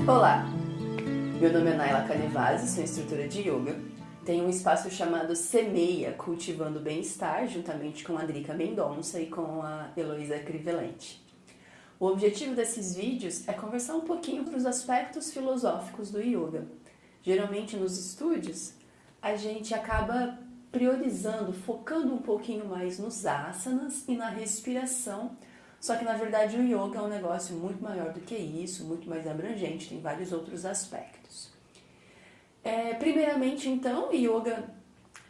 Olá, meu nome é Naila Canevasi, sou instrutora de yoga. Tenho um espaço chamado Semeia, Cultivando Bem-Estar, juntamente com a Drica Mendonça e com a Heloísa Crivellente. O objetivo desses vídeos é conversar um pouquinho para os aspectos filosóficos do yoga. Geralmente nos estúdios, a gente acaba priorizando, focando um pouquinho mais nos asanas e na respiração. Só que, na verdade, o yoga é um negócio muito maior do que isso, muito mais abrangente, tem vários outros aspectos. Primeiramente, então, o yoga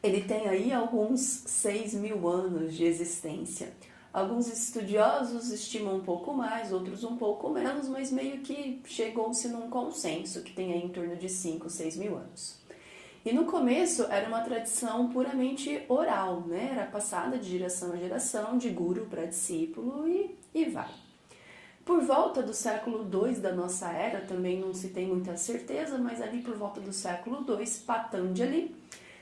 ele tem aí alguns 6.000 anos de existência. Alguns estudiosos estimam um pouco mais, outros um pouco menos, mas meio que chegou-se num consenso que tem aí em torno de 5, 6.000 anos. E no começo era uma tradição puramente oral, né? Era passada de geração a geração, de guru para discípulo e vai. Por volta do século II da nossa era, também não se tem muita certeza, mas ali por volta do século II, Patanjali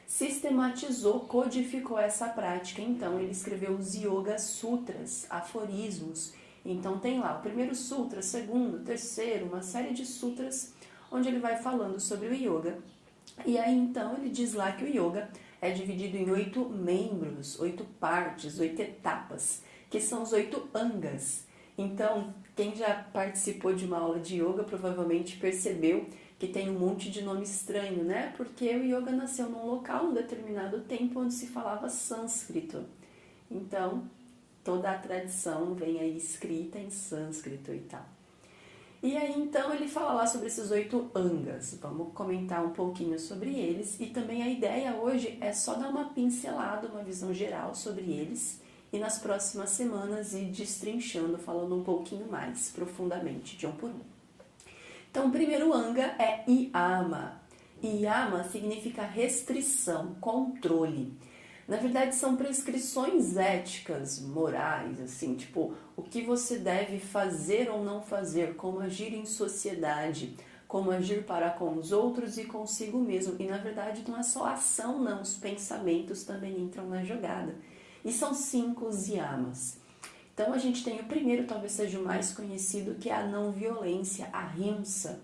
sistematizou, codificou essa prática. Então ele escreveu os Yoga Sutras, aforismos. Então tem lá o primeiro sutra, segundo, terceiro, uma série de sutras onde ele vai falando sobre o yoga. E aí então ele diz lá que o yoga é dividido em 8 membros, 8 partes, 8 etapas, que são os 8 angas. Então, quem já participou de uma aula de yoga provavelmente percebeu que tem um monte de nome estranho, né? Porque o yoga nasceu num local, num determinado tempo, onde se falava sânscrito. Então, toda a tradição vem aí escrita em sânscrito e tal. E aí, então, ele fala lá sobre esses 8 angas. Vamos comentar um pouquinho sobre eles. E também a ideia hoje é só dar uma pincelada, uma visão geral sobre eles. E nas próximas semanas ir destrinchando, falando um pouquinho mais profundamente de um por um. Então, o primeiro anga é Yama. Yama significa restrição, controle. Na verdade, são prescrições éticas, morais, assim, tipo, o que você deve fazer ou não fazer, como agir em sociedade, como agir para com os outros e consigo mesmo. E, na verdade, não é só a ação, não, os pensamentos também entram na jogada. E são 5 os yamas. Então, a gente tem o primeiro, talvez seja o mais conhecido, que é a não violência, a ahimsa.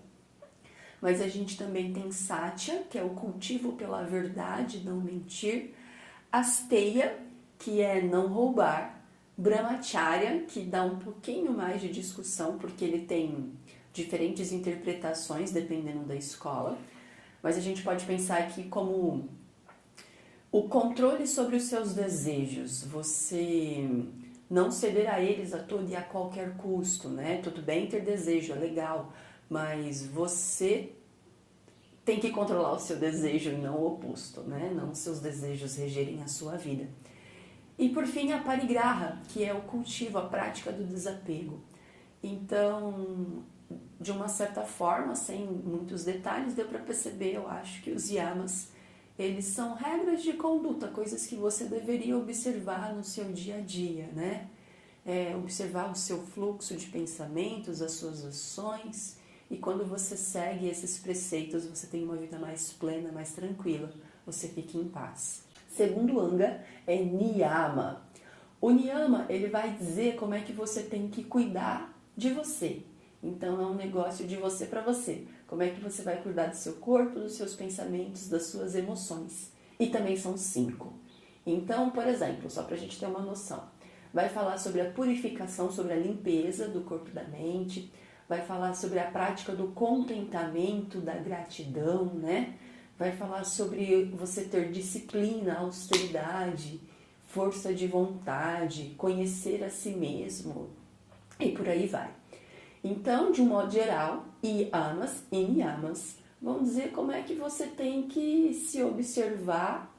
Mas a gente também tem satya, que é o cultivo pela verdade, não mentir. Asteya, que é não roubar. Brahmacharya, que dá um pouquinho mais de discussão, porque ele tem diferentes interpretações dependendo da escola. Mas a gente pode pensar aqui como o controle sobre os seus desejos. Você não ceder a eles a todo e a qualquer custo, né? Tudo bem ter desejo, é legal, mas você tem que controlar o seu desejo e não o oposto, né? Não seus desejos regerem a sua vida. E por fim, a parigraha, que é o cultivo, a prática do desapego. Então, de uma certa forma, sem muitos detalhes, deu para perceber, eu acho, que os yamas, eles são regras de conduta, coisas que você deveria observar no seu dia a dia, né? Observar o seu fluxo de pensamentos, as suas ações. E quando você segue esses preceitos, você tem uma vida mais plena, mais tranquila, você fica em paz. Segundo anga é niyama. O niyama, ele vai dizer como é que você tem que cuidar de você. Então é um negócio de você para você. Como é que você vai cuidar do seu corpo, dos seus pensamentos, das suas emoções. E também são 5. Então, por exemplo, só para a gente ter uma noção, vai falar sobre a purificação, sobre a limpeza do corpo e da mente, vai falar sobre a prática do contentamento, da gratidão, né? Vai falar sobre você ter disciplina, austeridade, força de vontade, conhecer a si mesmo e por aí vai. Então, de um modo geral, yamas e niyamas vão dizer como é que você tem que se observar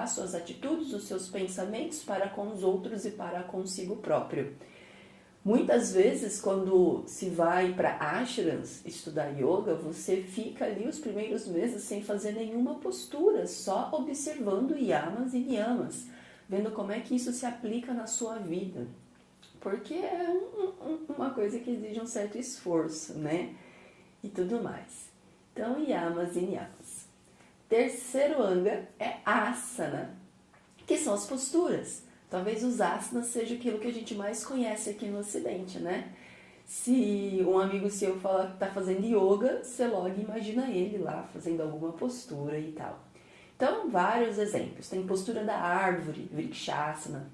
suas atitudes, os seus pensamentos para com os outros e para consigo próprio. Muitas vezes, quando se vai para ashrams estudar yoga, você fica ali os primeiros meses sem fazer nenhuma postura, só observando yamas e niyamas, vendo como é que isso se aplica na sua vida. Porque é uma coisa que exige um certo esforço, né? E tudo mais. Então, yamas e niyamas. Terceiro anga é asana, que são as posturas. Talvez os asanas seja aquilo que a gente mais conhece aqui no Ocidente, né? Se um amigo seu fala que está fazendo yoga, você logo imagina ele lá fazendo alguma postura e tal. Então, vários exemplos. Tem postura da árvore, Vrikshasana.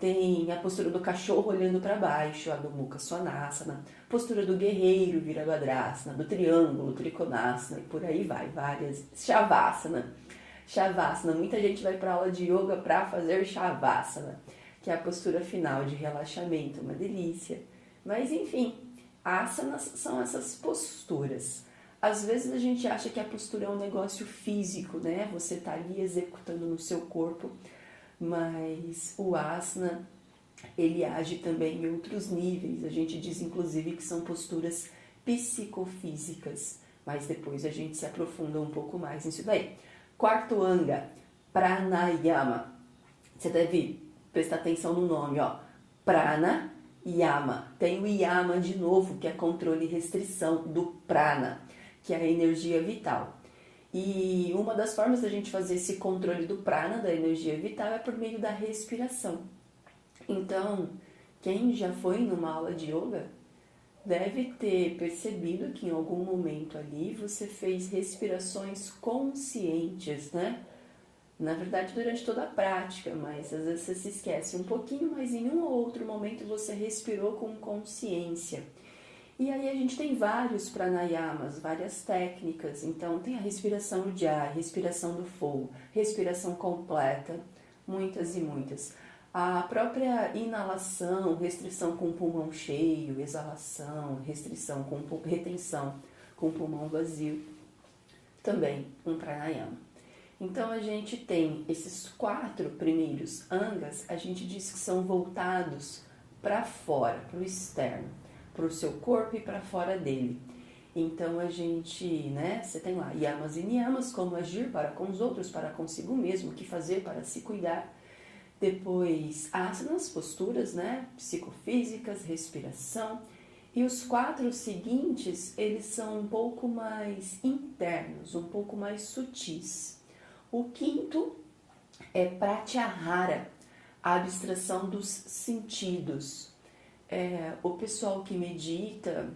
Tem a postura do cachorro olhando para baixo, Adho Mukha Svanasana. Postura do guerreiro, Virabhadrasana. Do triângulo, Trikonasana. E por aí vai, várias. Shavasana. Shavasana. Muita gente vai para aula de yoga para fazer Shavasana, que é a postura final de relaxamento, uma delícia. Mas enfim, asanas são essas posturas. Às vezes a gente acha que a postura é um negócio físico, né? Você está ali executando no seu corpo, mas o asana, ele age também em outros níveis. A gente diz inclusive que são posturas psicofísicas, mas depois a gente se aprofunda um pouco mais nisso daí. Quarto anga, pranayama. Você deve prestar atenção no nome, ó. Prana, yama. Tem o yama de novo, que é controle e restrição do prana, que é a energia vital. E uma das formas da gente fazer esse controle do prana, da energia vital, é por meio da respiração. Então, quem já foi numa aula de yoga deve ter percebido que em algum momento ali você fez respirações conscientes, né? Na verdade, durante toda a prática, mas às vezes você se esquece um pouquinho, mas em um ou outro momento você respirou com consciência. E aí a gente tem vários pranayamas, várias técnicas. Então tem a respiração Ujjayi, respiração do fogo, respiração completa, muitas e muitas. A própria inalação, restrição com o pulmão cheio, exalação, retenção com o pulmão vazio, também um pranayama. Então a gente tem esses 4 primeiros angas, a gente diz que são voltados para fora, para o externo, para o seu corpo e para fora dele. Então a gente, né, você tem lá yamas e niyamas, como agir para com os outros, para consigo mesmo, o que fazer para se cuidar. Depois asanas, posturas, né, psicofísicas, respiração. E os 4 seguintes, eles são um pouco mais internos, um pouco mais sutis. O quinto é pratyahara, a abstração dos sentidos. O pessoal que medita,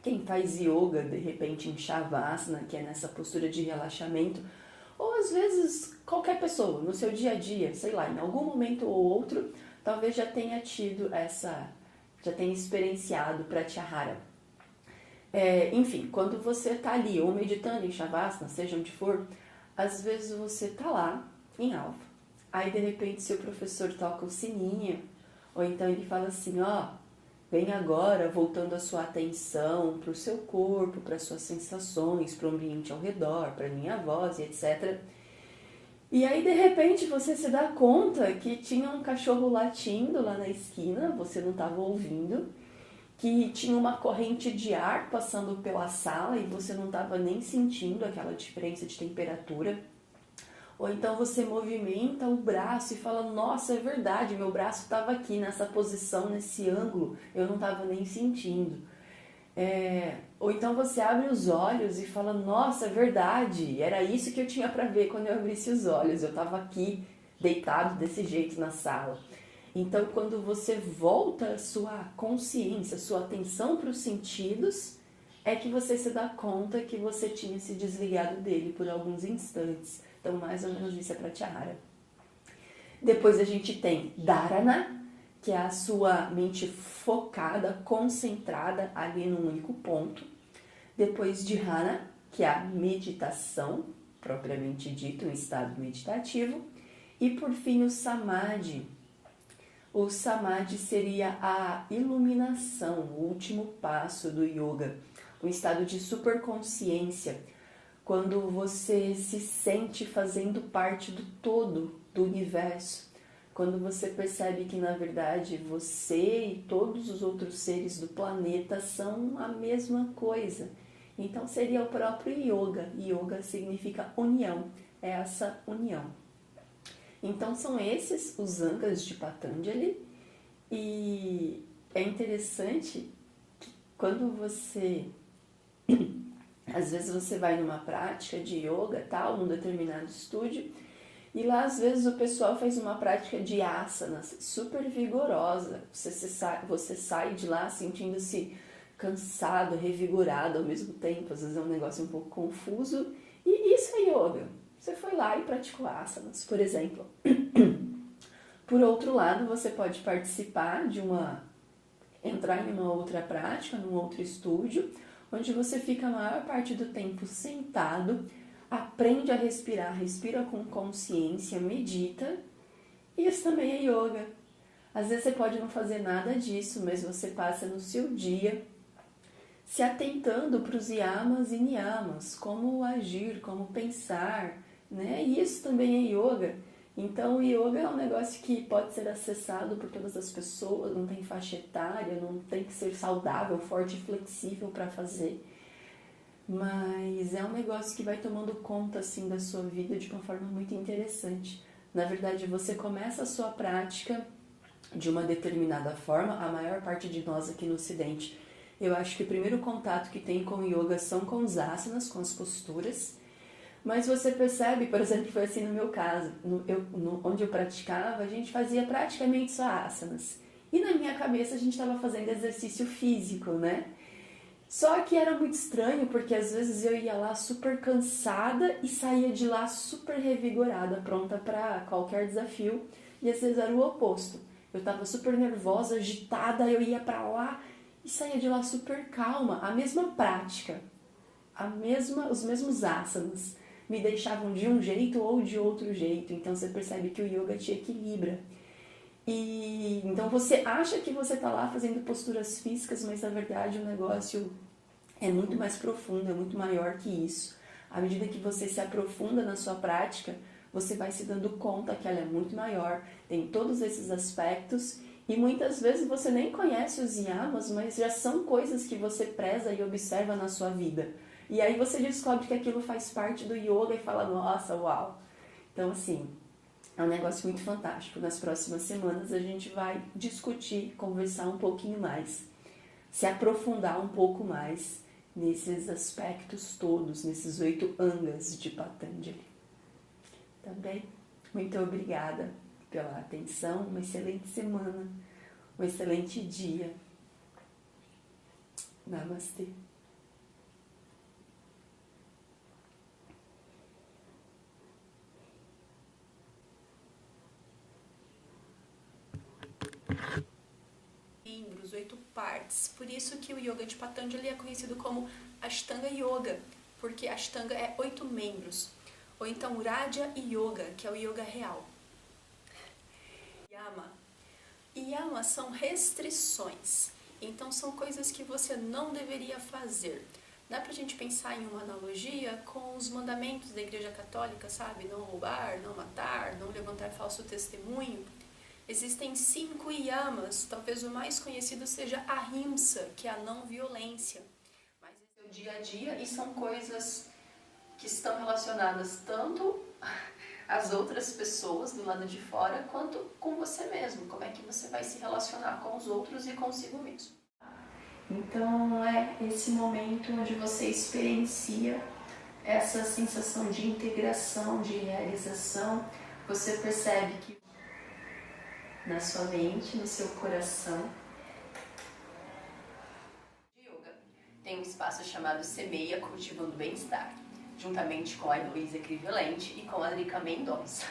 quem faz yoga, de repente em Shavasana, que é nessa postura de relaxamento, ou às vezes qualquer pessoa, no seu dia a dia, sei lá, em algum momento ou outro, talvez já tenha tido já tenha experienciado pratyahara. Enfim, quando você está ali, ou meditando em Shavasana, seja onde for, às vezes você está lá, em alfa, aí de repente seu professor toca o sininho, ou então ele fala assim, ó, vem agora voltando a sua atenção para o seu corpo, para as suas sensações, para o ambiente ao redor, para a minha voz e etc. E aí de repente você se dá conta que tinha um cachorro latindo lá na esquina, você não estava ouvindo, que tinha uma corrente de ar passando pela sala e você não estava nem sentindo aquela diferença de temperatura. Ou então você movimenta o braço e fala, nossa, é verdade, meu braço estava aqui nessa posição, nesse ângulo, eu não estava nem sentindo. Ou então você abre os olhos e fala, nossa, é verdade, era isso que eu tinha para ver quando eu abrisse os olhos, eu estava aqui deitado desse jeito na sala. Então, quando você volta a sua consciência, a sua atenção para os sentidos, é que você se dá conta que você tinha se desligado dele por alguns instantes. Então, mais ou menos isso é pratyahara. Depois a gente tem dharana, que é a sua mente focada, concentrada ali num único ponto. Depois dhyana, que é a meditação, propriamente dito, um estado meditativo. E por fim o samadhi. O samadhi seria a iluminação, o último passo do yoga, um estado de superconsciência, quando você se sente fazendo parte do todo, do universo, quando você percebe que na verdade você e todos os outros seres do planeta são a mesma coisa. Então seria o próprio yoga. Yoga significa união, é essa união. Então são esses os angas de Patanjali, e é interessante que quando você, às vezes você vai numa prática de yoga, tal, num determinado estúdio, e lá às vezes o pessoal faz uma prática de asanas super vigorosa, você sai de lá sentindo-se cansado, revigorado ao mesmo tempo, às vezes é um negócio um pouco confuso. E isso é yoga. Você foi lá e praticou asanas, por exemplo. Por outro lado, você pode participar entrar em uma outra prática, num outro estúdio, onde você fica a maior parte do tempo sentado, aprende a respirar, respira com consciência, medita. Isso também é yoga. Às vezes você pode não fazer nada disso, mas você passa no seu dia se atentando para os yamas e niyamas, como agir, como pensar, né? E isso também é yoga. Então, o yoga é um negócio que pode ser acessado por todas as pessoas, não tem faixa etária, não tem que ser saudável, forte e flexível para fazer. Mas é um negócio que vai tomando conta, assim, da sua vida de uma forma muito interessante. Na verdade, você começa a sua prática de uma determinada forma, a maior parte de nós aqui no Ocidente, eu acho que o primeiro contato que tem com o yoga são com os asanas, com as posturas, mas você percebe, por exemplo, foi assim no meu caso, onde eu praticava, a gente fazia praticamente só asanas, e na minha cabeça a gente estava fazendo exercício físico, né? Só que era muito estranho, porque às vezes eu ia lá super cansada e saía de lá super revigorada, pronta para qualquer desafio, e às vezes era o oposto. Eu estava super nervosa, agitada, eu ia para lá e saía de lá super calma. A mesma prática, os mesmos asanas me deixavam de um jeito ou de outro jeito. Então você percebe que o yoga te equilibra. E então você acha que você está lá fazendo posturas físicas, mas na verdade o negócio é muito mais profundo, é muito maior que isso. À medida que você se aprofunda na sua prática, você vai se dando conta que ela é muito maior, tem todos esses aspectos, e muitas vezes você nem conhece os yamas, mas já são coisas que você preza e observa na sua vida. E aí você descobre que aquilo faz parte do yoga e fala, nossa, uau! Então, assim, é um negócio muito fantástico. Nas próximas semanas a gente vai discutir, conversar um pouquinho mais, se aprofundar um pouco mais nesses aspectos todos, nesses 8 angas de Patanjali. Tá bem? Muito obrigada pela atenção, uma excelente semana, um excelente dia. Namastê. Membros, 8 partes. Por isso que o Yoga de Patanjali é conhecido como Ashtanga Yoga, porque Ashtanga é 8 membros. Ou então Raja Yoga, que é o yoga real. Yama. Yama são restrições. Então são coisas que você não deveria fazer. Dá pra gente pensar em uma analogia com os mandamentos da Igreja Católica, sabe? Não roubar, não matar, não levantar falso testemunho. Existem 5 yamas, talvez o mais conhecido seja a ahimsa, que é a não violência. Mas esse é o dia a dia e são coisas que estão relacionadas tanto às outras pessoas do lado de fora, quanto com você mesmo. Como é que você vai se relacionar com os outros e consigo mesmo. Então é esse momento onde você experiencia essa sensação de integração, de realização. Você percebe que na sua mente, no seu coração. Yoga tem um espaço chamado Semeia Cultivando Bem-Estar, juntamente com a Heloísa Crivelente e com a Drica Mendonça.